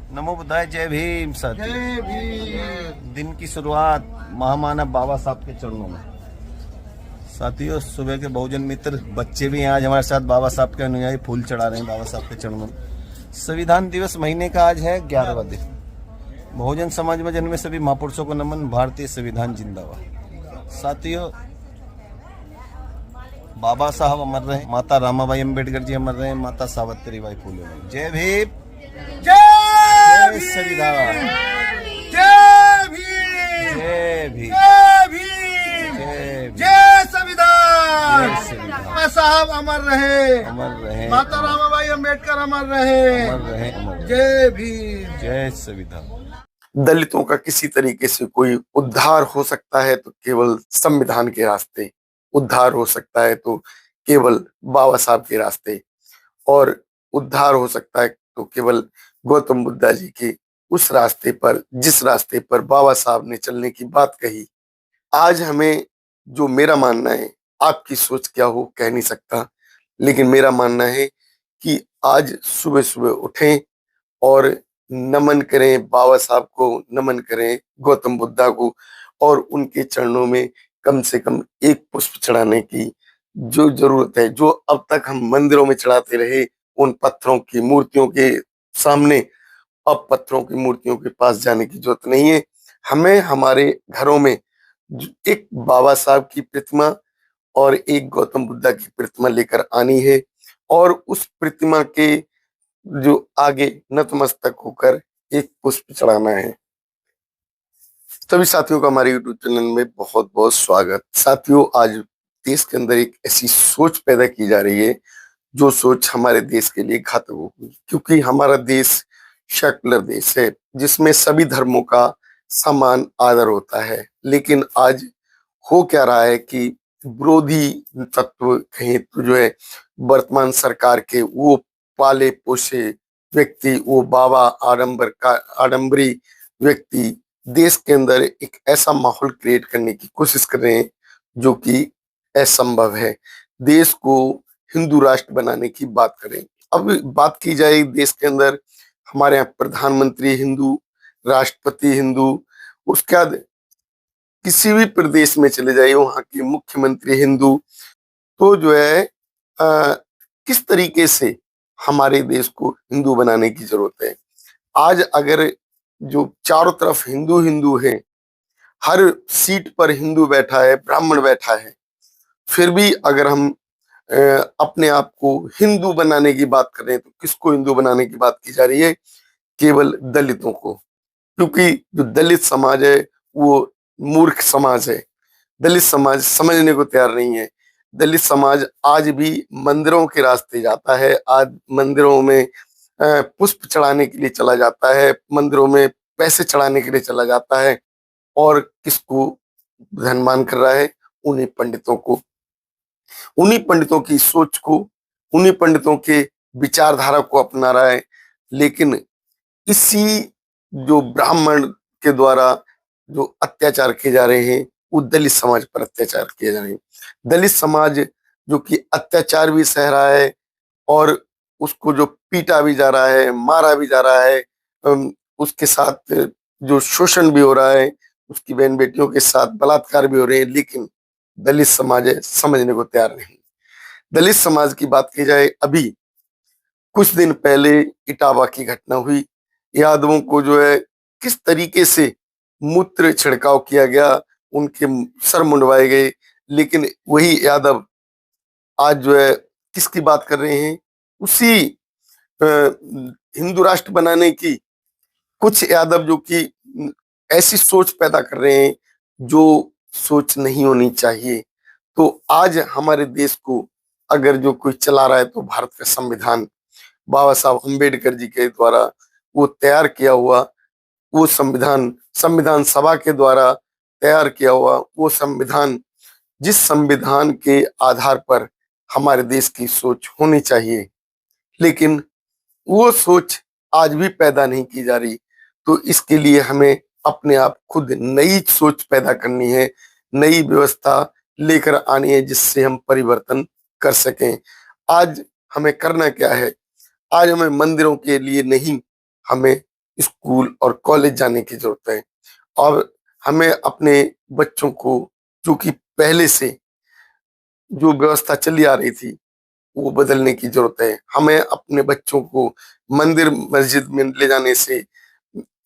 नमो बुद्धाय। जय भीम। साथी, जय भीम। दिन की शुरुआत महामानव बाबा साहब के चरणों में। साथियों, सुबह के बहुजन मित्र बच्चे भी हैं आज हमारे साथ, बाबा साहब के अनुयायी फूल चढ़ा रहे हैं बाबा साहब के चरणों में। संविधान दिवस महीने का आज है 11वां दिन। बहुजन समाज में जन्मे सभी महापुरुषों को नमन। भारतीय संविधान जिंदाबाद। साथियों, बाबा साहब अमर रहे, माता रामाबाई अम्बेडकर जी अमर रहे, माता सावित्री बाई फुले रहे। जय भीम। जय संविधान। जय भीम। जय भीम। जय भीम। जय भीम। जय संविधान। जय संविधान। बाबा साहब अमर रहे, अमर रहे, माता रामाबाई अम्बेडकर अमर रहे। अमर रहे, अमर रहे। जय भीम। जय संविधान। दलितों का किसी तरीके से कोई उद्धार हो सकता है तो केवल संविधान के रास्ते, उद्धार हो सकता है तो केवल बाबा साहब के रास्ते, और उद्धार हो सकता है तो केवल गौतम बुद्धा जी के उस रास्ते पर जिस रास्ते पर बाबा साहब ने चलने की बात कही। आज हमें, जो मेरा मानना है, आपकी सोच क्या हो कह नहीं सकता, लेकिन मेरा मानना है कि आज सुबह सुबह उठें और नमन करें बाबा साहब को, नमन करें गौतम बुद्धा को, और उनके चरणों में कम से कम एक पुष्प चढ़ाने की जो जरूरत है, जो अब तक हम मंदिरों में चढ़ाते रहे उन पत्थरों की मूर्तियों के सामने, अब पत्थरों की मूर्तियों के पास जाने की जरूरत नहीं है। हमें हमारे घरों में एक बाबा साहब की प्रतिमा और एक गौतम बुद्धा की प्रतिमा लेकर आनी है, और उस प्रतिमा के जो आगे नतमस्तक होकर एक पुष्प चढ़ाना है। सभी साथियों का हमारे YouTube चैनल में बहुत बहुत स्वागत। साथियों, आज देश के अंदर एक ऐसी सोच पैदा की जा रही है जो सोच हमारे देश के लिए घातक होगी, क्योंकि हमारा देश सेक्युलर देश है जिसमें सभी धर्मों का समान आदर होता है। लेकिन आज हो क्या रहा है कि विरोधी तत्व कहें तो जो है वर्तमान सरकार के वो पाले पोसे व्यक्ति, वो बाबा आडंबरी व्यक्ति देश के अंदर एक ऐसा माहौल क्रिएट करने की कोशिश कर रहे हैं जो कि असंभव है। देश को हिंदू राष्ट्र बनाने की बात करें। अब बात की जाए देश के अंदर, हमारे यहाँ प्रधानमंत्री हिंदू, राष्ट्रपति हिंदू, उसके बाद किसी भी प्रदेश में चले जाइए वहां के मुख्यमंत्री हिंदू। तो जो है किस तरीके से हमारे देश को हिंदू बनाने की जरूरत है। आज अगर जो चारों तरफ हिंदू हिंदू है, हर सीट पर हिंदू बैठा है, ब्राह्मण बैठा है, फिर भी अगर हम अपने आप को हिंदू बनाने की बात कर रहे हैं तो किसको हिंदू बनाने की बात की जा रही है? केवल दलितों को। क्योंकि जो दलित समाज है वो मूर्ख समाज है। दलित समाज समझने को तैयार नहीं है। दलित समाज आज भी मंदिरों के रास्ते जाता है, आज मंदिरों में पुष्प चढ़ाने के लिए चला जाता है, मंदिरों में पैसे चढ़ाने के लिए चला जाता है, और किसको धनवान कर रहा है? उन्हीं पंडितों को, उन्हीं पंडितों की सोच को, उन्हीं पंडितों के विचारधारा को अपना रहा है। लेकिन इसी जो ब्राह्मण के द्वारा जो अत्याचार किए जा रहे हैं वो दलित समाज पर अत्याचार किए जा रहे हैं। दलित समाज जो कि अत्याचार भी सह रहा है और उसको जो पीटा भी जा रहा है, मारा भी जा रहा है, उसके साथ जो शोषण भी हो रहा है, उसकी बहन बेटियों के साथ बलात्कार भी हो रहे हैं, लेकिन दलित समाज है समझने को तैयार नहीं। दलित समाज की बात की जाए, अभी कुछ दिन पहले इटावा की घटना हुई। यादवों को जो है किस तरीके से मूत्र छिड़काव किया गया, उनके सर मुंडवाए गए, लेकिन वही यादव आज जो है किसकी बात कर रहे हैं? उसी हिंदू राष्ट्र बनाने की। कुछ यादव जो कि ऐसी सोच पैदा कर रहे हैं जो सोच नहीं होनी चाहिए। तो आज हमारे देश को अगर जो कोई चला रहा है तो भारत का संविधान, बाबा साहब अम्बेडकर जी के द्वारा वो तैयार किया हुआ वो संविधान, संविधान सभा के द्वारा तैयार किया हुआ वो संविधान, जिस संविधान के आधार पर हमारे देश की सोच होनी चाहिए, लेकिन वो सोच आज भी पैदा नहीं की जा रही। तो इसके लिए हमें अपने आप खुद नई सोच पैदा करनी है, नई व्यवस्था लेकर आनी है जिससे हम परिवर्तन कर सकें। आज हमें करना क्या है? आज हमें मंदिरों के लिए नहीं, हमें स्कूल और कॉलेज जाने की जरूरत है। और हमें अपने बच्चों को, जो कि पहले से जो व्यवस्था चली आ रही थी, वो बदलने की जरूरत है। हमें अपने बच्चों को मंदिर मस्जिद में ले जाने से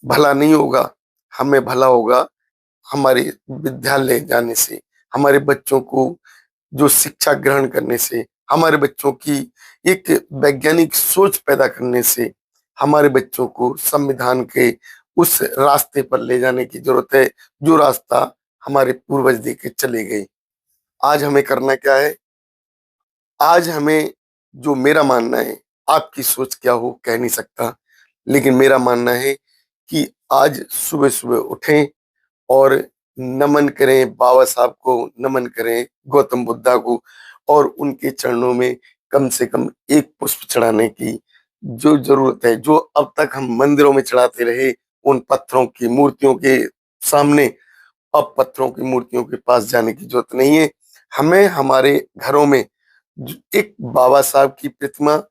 भला नहीं होगा, हमें भला होगा हमारे विद्यालय जाने से, हमारे बच्चों को जो शिक्षा ग्रहण करने से, हमारे बच्चों की एक वैज्ञानिक सोच पैदा करने से, हमारे बच्चों को संविधान के उस रास्ते पर ले जाने की जरूरत है जो रास्ता हमारे पूर्वज दे के चले गए। आज हमें करना क्या है? आज हमें, जो मेरा मानना है, आपकी सोच क्या हो कह नहीं सकता, लेकिन मेरा मानना है कि आज सुबह सुबह उठें और नमन करें बाबा साहब को, नमन करें गौतम बुद्धा को, और उनके चरणों में कम से कम एक पुष्प चढ़ाने की जो जरूरत है। जो अब तक हम मंदिरों में चढ़ाते रहे, उन पत्थरों की मूर्तियों के सामने, अब पत्थरों की मूर्तियों के पास जाने की जरूरत नहीं है। हमें हमारे घरों में एक बाबा साहब की प्रतिमा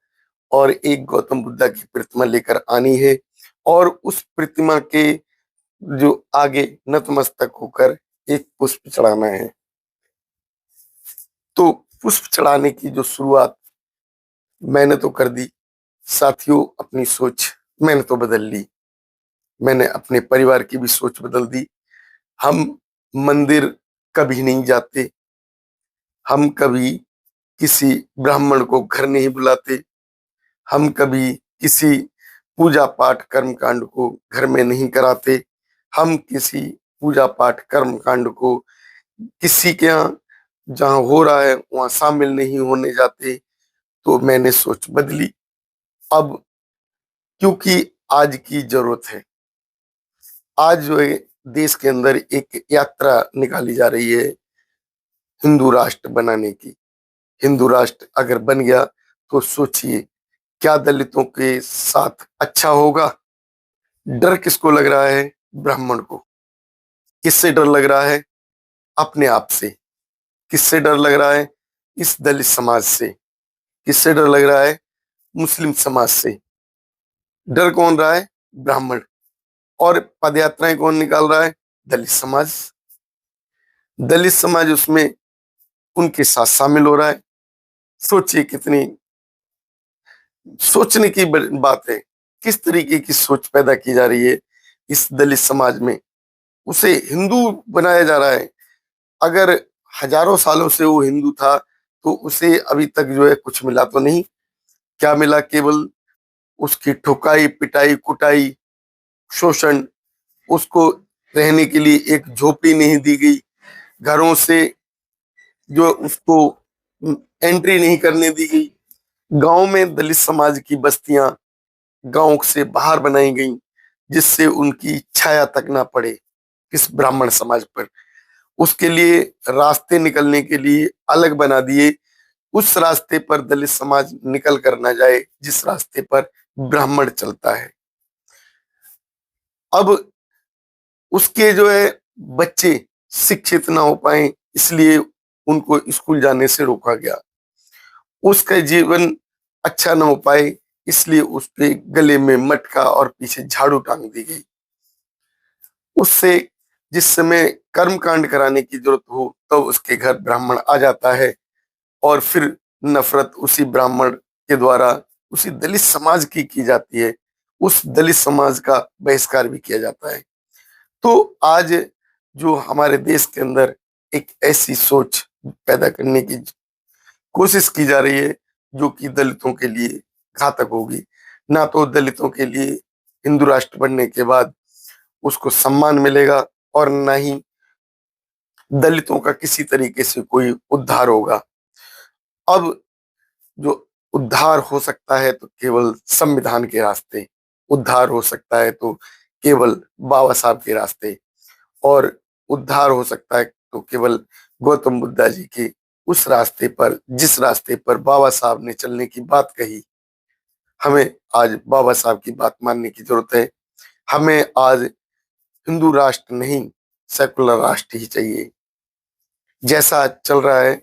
और एक गौतम बुद्धा की प्रतिमा लेकर आनी है, और उस प्रतिमा के जो आगे नतमस्तक होकर एक पुष्प चढ़ाना है। तो पुष्प चढ़ाने की जो शुरुआत मैंने तो कर दी साथियों, अपनी सोच मैंने तो बदल ली, मैंने अपने परिवार की भी सोच बदल दी। हम मंदिर कभी नहीं जाते, हम कभी किसी ब्राह्मण को घर नहीं बुलाते, हम कभी किसी पूजा पाठ कर्म कांड को घर में नहीं कराते, हम किसी पूजा पाठ कर्म कांड को किसी के यहाँ जहाँ हो रहा है वहां शामिल नहीं होने जाते। तो मैंने सोच बदली। अब क्योंकि आज की जरूरत है, आज जो है देश के अंदर एक यात्रा निकाली जा रही है हिंदू राष्ट्र बनाने की। हिंदू राष्ट्र अगर बन गया तो सोचिए क्या दलितों के साथ अच्छा होगा। डर किसको लग रहा है? ब्राह्मण को। किससे डर लग रहा है? अपने आप से। किससे डर लग रहा है? इस दलित समाज से। किससे डर लग रहा है? मुस्लिम समाज से। डर कौन रहा है? ब्राह्मण। और पदयात्राएं कौन निकाल रहा है? दलित समाज। दलित समाज उसमें उनके साथ शामिल हो रहा है। सोचिए कितनी सोचने की बात है, किस तरीके की सोच पैदा की जा रही है इस दलित समाज में। उसे हिंदू बनाया जा रहा है। अगर हजारों सालों से वो हिंदू था तो उसे अभी तक जो है कुछ मिला तो नहीं। क्या मिला? केवल उसकी ठुकाई पिटाई कुटाई शोषण। उसको रहने के लिए एक झोपड़ी नहीं दी गई, घरों से जो उसको एंट्री नहीं करने दी गई। गांव में दलित समाज की बस्तियां गांव से बाहर बनाई गई, जिससे उनकी छाया तक ना पड़े किस ब्राह्मण समाज पर। उसके लिए रास्ते निकलने के लिए अलग बना दिए। उस रास्ते पर दलित समाज निकल कर ना जाए जिस रास्ते पर ब्राह्मण चलता है। अब उसके जो है बच्चे शिक्षित ना हो पाए, इसलिए उनको स्कूल जाने से रोका गया। उसका जीवन अच्छा ना हो पाए, इसलिए उसके गले में मटका और पीछे झाड़ू टांग दी गई। उससे जिस समय कर्म कांड कराने की जरूरत हो तब उसके घर ब्राह्मण आ जाता है, और फिर नफरत उसी ब्राह्मण के द्वारा उसी दलित समाज की जाती है। उस दलित समाज का बहिष्कार भी किया जाता है। तो आज जो हमारे देश के अंदर एक ऐसी सोच पैदा करने की कोशिश की जा रही है जो कि दलितों के लिए घातक होगी। ना तो दलितों के लिए हिंदू राष्ट्र बनने के बाद उसको सम्मान मिलेगा, और ना ही दलितों का किसी तरीके से कोई उद्धार होगा। अब जो उद्धार हो सकता है तो केवल संविधान के रास्ते, उद्धार हो सकता है तो केवल बाबा साहब के रास्ते, और उद्धार हो सकता है तो केवल गौतम बुद्धा जी के उस रास्ते पर जिस रास्ते पर बाबा साहब ने चलने की बात कही। हमें आज बाबा साहब की बात मानने की जरूरत है। हमें आज हिंदू राष्ट्र नहीं, सेकुलर राष्ट्र ही चाहिए। जैसा चल रहा है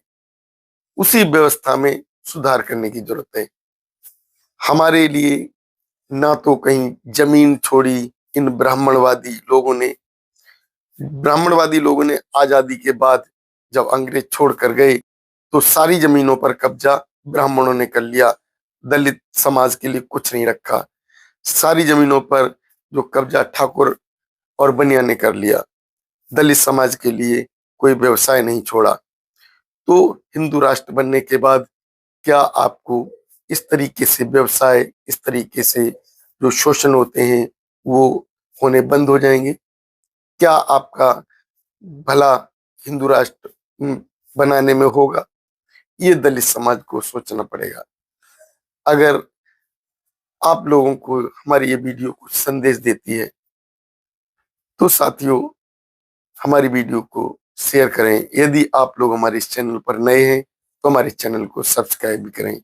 उसी व्यवस्था में सुधार करने की जरूरत है। हमारे लिए ना तो कहीं जमीन छोड़ी इन ब्राह्मणवादी लोगों ने आजादी के बाद जब अंग्रेज छोड़कर गए तो सारी जमीनों पर कब्जा ब्राह्मणों ने कर लिया। दलित समाज के लिए कुछ नहीं रखा। सारी जमीनों पर जो कब्जा ठाकुर और बनिया ने कर लिया। दलित समाज के लिए कोई व्यवसाय नहीं छोड़ा। तो हिंदू राष्ट्र बनने के बाद क्या आपको इस तरीके से व्यवसाय, इस तरीके से जो शोषण होते हैं वो होने बंद हो जाएंगे? क्या आपका भला हिंदू राष्ट्र बनाने में होगा? ये दलित समाज को सोचना पड़ेगा। अगर आप लोगों को हमारी ये वीडियो कुछ संदेश देती है तो साथियों हमारी वीडियो को शेयर करें। यदि आप लोग हमारे इस चैनल पर नए हैं तो हमारे चैनल को सब्सक्राइब भी करें।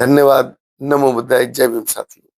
धन्यवाद। नमो बुद्धाय। जय भीम साथियों।